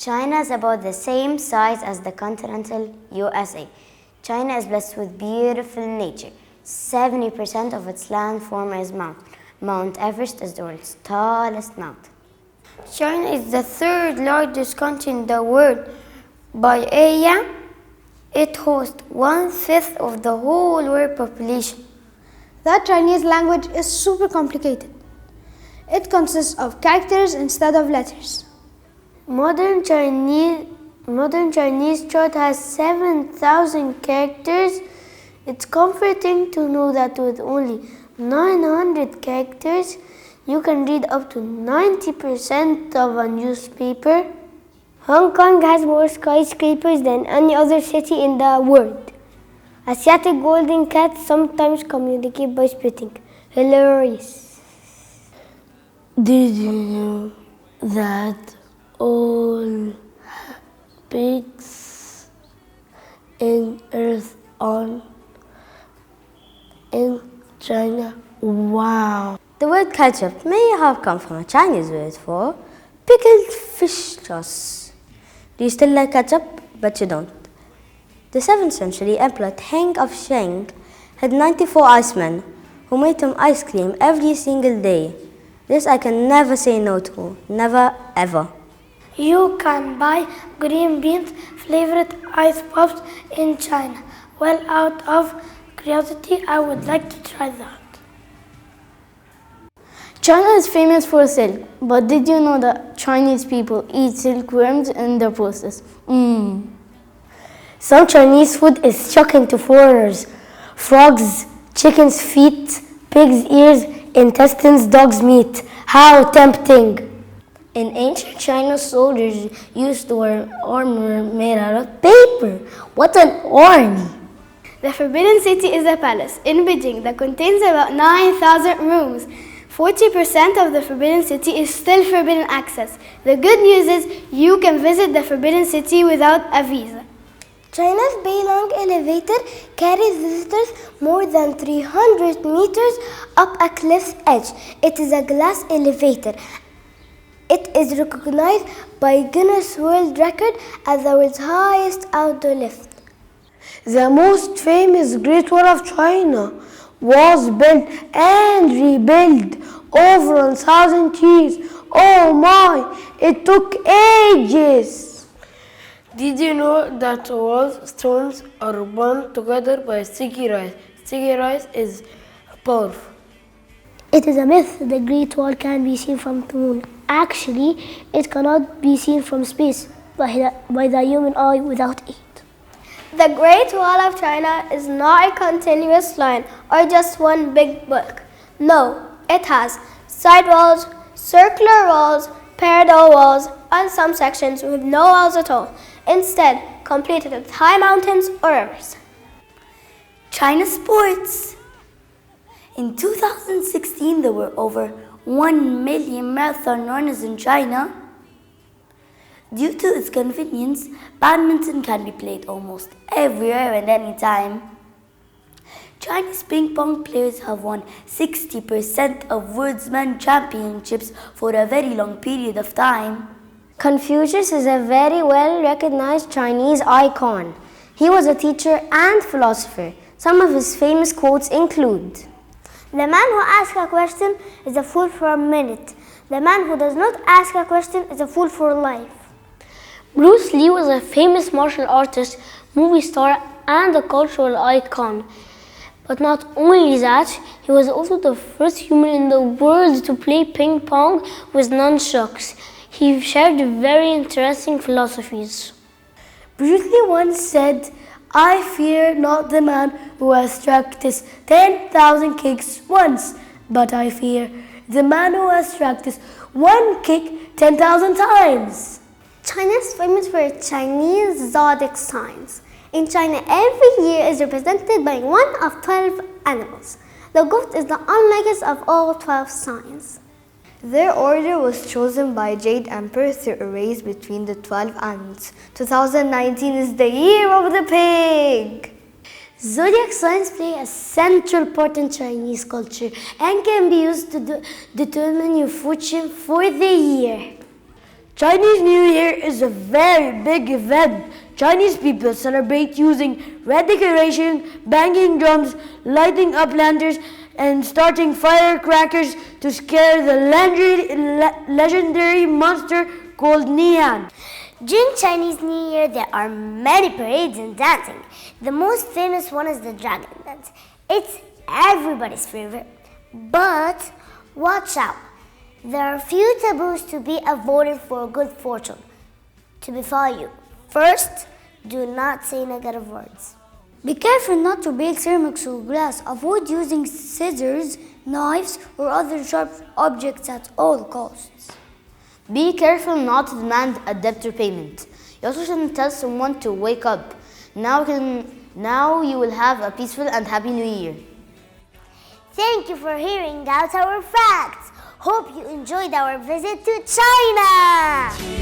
China is about the same size as the continental USA. China is blessed with beautiful nature. 70% of its landform is mountain. Mount Everest is the world's tallest mountain. China is the third largest country in the world by area. It hosts 1/5 of the whole world population. The Chinese language is super complicated. It consists of characters instead of letters. Modern Chinese chart has 7,000 characters. It's comforting to know that with only 900 characters, you can read up to 90% of a newspaper. Hong Kong has more skyscrapers than any other city in the world. Asiatic golden cats sometimes communicate by spitting. Hilarious. Did you know that all pigs in Earth on in China? Wow. The word ketchup may have come from a Chinese word for pickled fish sauce. Do you still like ketchup? But you don't. The 7th century Emperor Tang of Shang had 94 icemen who made him ice cream every single day. This I can never say no to. Never, ever. You can buy green beans flavored ice pops in China. Well, out of curiosity, I would like to try that. China is famous for silk, but did you know that Chinese people eat silkworms in the process? Some Chinese food is shocking to foreigners. Frogs, chicken's feet, pig's ears, intestines, dog's meat. How tempting! In ancient China, soldiers used to wear armor made out of paper. What an army! The Forbidden City is a palace in Beijing that contains about 9,000 rooms. 40% of the Forbidden City is still forbidden access. The good news is you can visit the Forbidden City without a visa. China's Beilong elevator carries visitors more than 300 meters up a cliff's edge. It is a glass elevator. It is recognized by Guinness World Record as the world's highest outdoor lift. The most famous Great Wall of China was built and rebuilt over 1,000 years. Oh my, it took ages. Did you know that all stones are bound together by sticky rice? Sticky rice is powerful. It is a myth the Great Wall can be seen from the moon. Actually, it cannot be seen from space by the human eye without it. The Great Wall of China is not a continuous line or just one big block. No, it has side walls, circular walls, parallel walls, and some sections with no walls at all. Instead, completed with high mountains or rivers. China sports. In 2016, there were over 1 million marathon runners in China. Due to its convenience, badminton can be played almost everywhere and anytime. Chinese ping pong players have won 60% of world's men's championships for a very long period of time. Confucius is a very well-recognized Chinese icon. He was a teacher and philosopher. Some of his famous quotes include, "The man who asks a question is a fool for a minute. The man who does not ask a question is a fool for life." Bruce Lee was a famous martial artist, movie star, and a cultural icon. But not only that, he was also the first human in the world to play ping pong with nunchucks. He shared very interesting philosophies. Bruce Lee once said, "I fear not the man who has struck this 10,000 kicks once, but I fear the man who has struck this one kick 10,000 times." China is famous for its Chinese zodiac signs. In China, every year is represented by one of 12 animals. The goat is the unlikest of all 12 signs. Their order was chosen by Jade Emperor through a race between the 12 animals. 2019 is the year of the pig. Zodiac signs play a central part in Chinese culture and can be used to determine your fortune for the year. Chinese New Year is a very big event. Chinese people celebrate using red decoration, banging drums, lighting up lanterns, and starting firecrackers to scare the legendary monster called Nian. During Chinese New Year, there are many parades and dancing. The most famous one is the Dragon Dance. It's everybody's favorite. But watch out. There are few taboos to be avoided for good fortune to befall you. First, do not say negative words. Be careful not to break ceramics or glass. Avoid using scissors, knives, or other sharp objects at all costs. Be careful not to demand a debt repayment. You also shouldn't tell someone to wake up. Now you will have a peaceful and happy New Year. Thank you for hearing out our facts. Hope you enjoyed our visit to China.